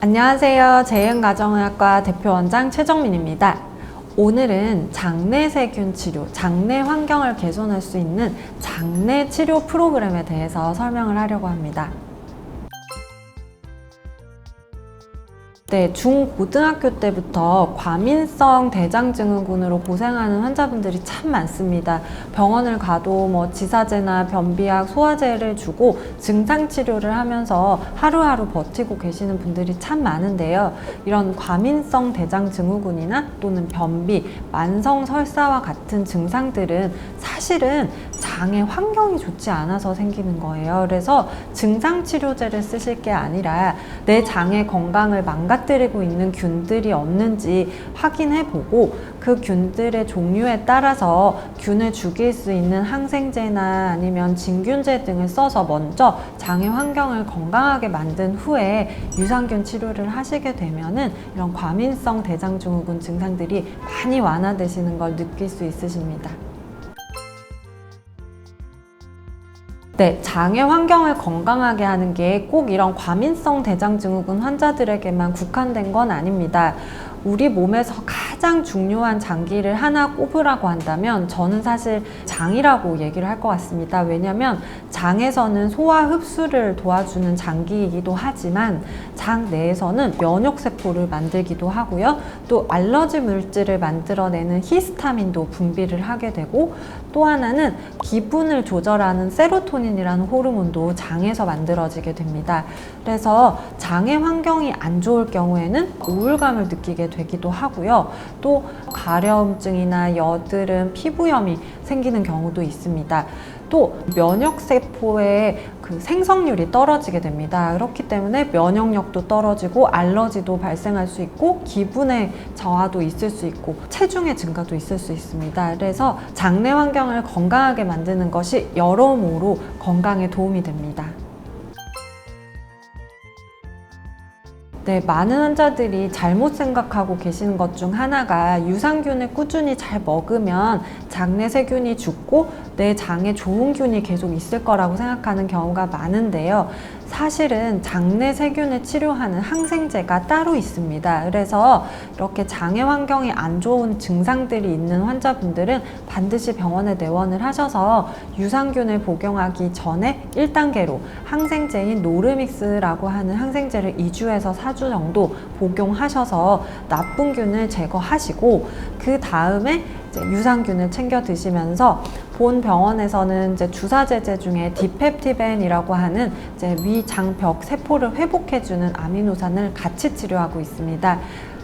안녕하세요. 재은가정의학과 대표원장 최정민입니다. 오늘은 장내세균 치료, 장내 환경을 개선할 수 있는 장내 치료 프로그램에 대해서 설명을 하려고 합니다. 네, 중고등학교 때부터 과민성 대장증후군으로 고생하는 환자분들이 참 많습니다. 병원을 가도 지사제나 변비약, 소화제를 주고 증상 치료를 하면서 하루하루 버티고 계시는 분들이 참 많은데요. 이런 과민성 대장증후군이나 또는 변비, 만성 설사와 같은 증상들은 사실은 장의 환경이 좋지 않아서 생기는 거예요. 그래서 증상 치료제를 쓰실 게 아니라 내 장의 건강을 망가뜨리고 있는 균들이 없는지 확인해 보고 그 균들의 종류에 따라서 균을 죽일 수 있는 항생제나 아니면 진균제 등을 써서 먼저 장의 환경을 건강하게 만든 후에 유산균 치료를 하시게 되면은 이런 과민성 대장증후군 증상들이 많이 완화되시는 걸 느낄 수 있으십니다. 네, 장의 환경을 건강하게 하는 게 꼭 이런 과민성 대장증후군 환자들에게만 국한된 건 아닙니다. 우리 몸에서 가장 중요한 장기를 하나 꼽으라고 한다면 저는 사실 장이라고 얘기를 할 것 같습니다. 왜냐하면 장에서는 소화 흡수를 도와주는 장기이기도 하지만 장 내에서는 면역세포를 만들기도 하고요. 또 알러지 물질을 만들어내는 히스타민도 분비를 하게 되고 또 하나는 기분을 조절하는 세로토닌이라는 호르몬도 장에서 만들어지게 됩니다. 그래서 장의 환경이 안 좋을 경우에는 우울감을 느끼게 되기도 하고요. 또 가려움증이나 여드름, 피부염이 생기는 경우도 있습니다. 또 면역세포의 그 생성률이 떨어지게 됩니다. 그렇기 때문에 면역력도 떨어지고 알러지도 발생할 수 있고 기분의 저하도 있을 수 있고 체중의 증가도 있을 수 있습니다. 그래서 장내 환경을 건강하게 만드는 것이 여러모로 건강에 도움이 됩니다. 네, 많은 환자들이 잘못 생각하고 계시는 것 중 하나가 유산균을 꾸준히 잘 먹으면 장내 세균이 죽고 내 장에 좋은 균이 계속 있을 거라고 생각하는 경우가 많은데요. 사실은 장내 세균을 치료하는 항생제가 따로 있습니다. 그래서 이렇게 장의 환경이 안 좋은 증상들이 있는 환자분들은 반드시 병원에 내원을 하셔서 유산균을 복용하기 전에 1단계로 항생제인 노르믹스라고 하는 항생제를 2주에서 4주 정도 복용하셔서 나쁜 균을 제거하시고 그 다음에 유산균을 챙겨 드시면서 본 병원에서는 주사제제 중에 디펩티벤이라고 하는 위장벽 세포를 회복해주는 아미노산을 같이 치료하고 있습니다.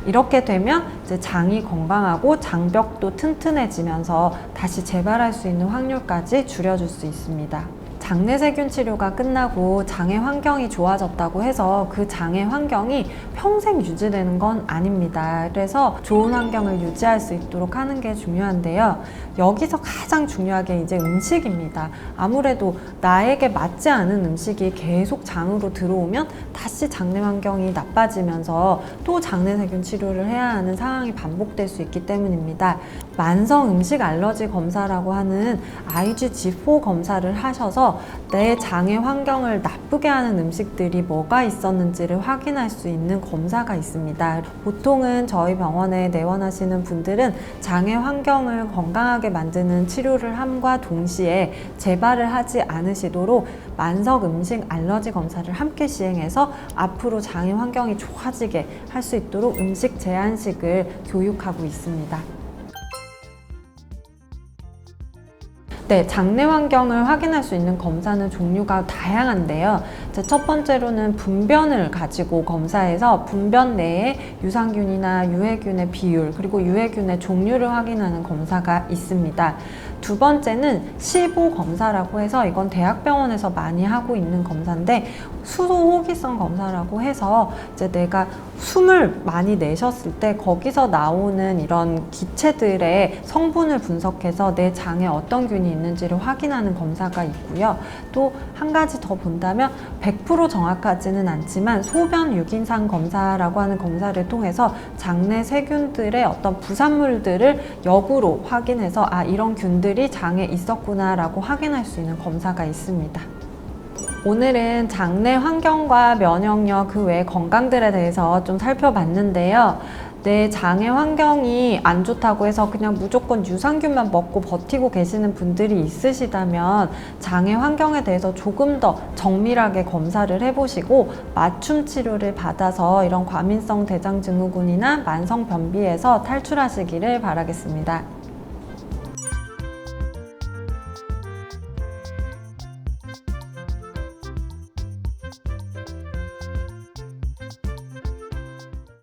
이렇게 되면 장이 건강하고 장벽도 튼튼해지면서 다시 재발할 수 있는 확률까지 줄여줄 수 있습니다. 장내 세균 치료가 끝나고 장의 환경이 좋아졌다고 해서 그 장의 환경이 평생 유지되는 건 아닙니다. 그래서 좋은 환경을 유지할 수 있도록 하는 게 중요한데요. 여기서 가장 중요한 게 이제 음식입니다. 아무래도 나에게 맞지 않은 음식이 계속 장으로 들어오면 다시 장내 환경이 나빠지면서 또 장내 세균 치료를 해야 하는 상황이 반복될 수 있기 때문입니다. 만성 음식 알러지 검사라고 하는 IgG4 검사를 하셔서 내 장의 환경을 나쁘게 하는 음식들이 뭐가 있었는지를 확인할 수 있는 검사가 있습니다. 보통은 저희 병원에 내원하시는 분들은 장의 환경을 건강하게 만드는 치료를 함과 동시에 재발을 하지 않으시도록 만성 음식 알러지 검사를 함께 시행해서 앞으로 장의 환경이 좋아지게 할 수 있도록 음식 제한식을 교육하고 있습니다. 네, 장내 환경을 확인할 수 있는 검사는 종류가 다양한데요. 첫 번째로는 분변을 가지고 검사해서 분변 내에 유산균이나 유해균의 비율 그리고 유해균의 종류를 확인하는 검사가 있습니다. 두 번째는 시보 검사라고 해서 이건 대학병원에서 많이 하고 있는 검사인데 수소호기성 검사라고 해서 내가 숨을 많이 내셨을 때 거기서 나오는 이런 기체들의 성분을 분석해서 내 장에 어떤 균이 있는지를 확인하는 검사가 있고요. 또 한 가지 더 본다면 100% 정확하지는 않지만 소변 유기산 검사라고 하는 검사를 통해서 장내 세균들의 어떤 부산물들을 역으로 확인해서 이런 균들이 장에 있었구나 라고 확인할 수 있는 검사가 있습니다. 오늘은 장내 환경과 면역력 그 외 건강들에 대해서 좀 살펴봤는데요. 내 장의 환경이 안 좋다고 해서 그냥 무조건 유산균만 먹고 버티고 계시는 분들이 있으시다면 장의 환경에 대해서 조금 더 정밀하게 검사를 해보시고 맞춤 치료를 받아서 이런 과민성 대장증후군이나 만성 변비에서 탈출하시기를 바라겠습니다.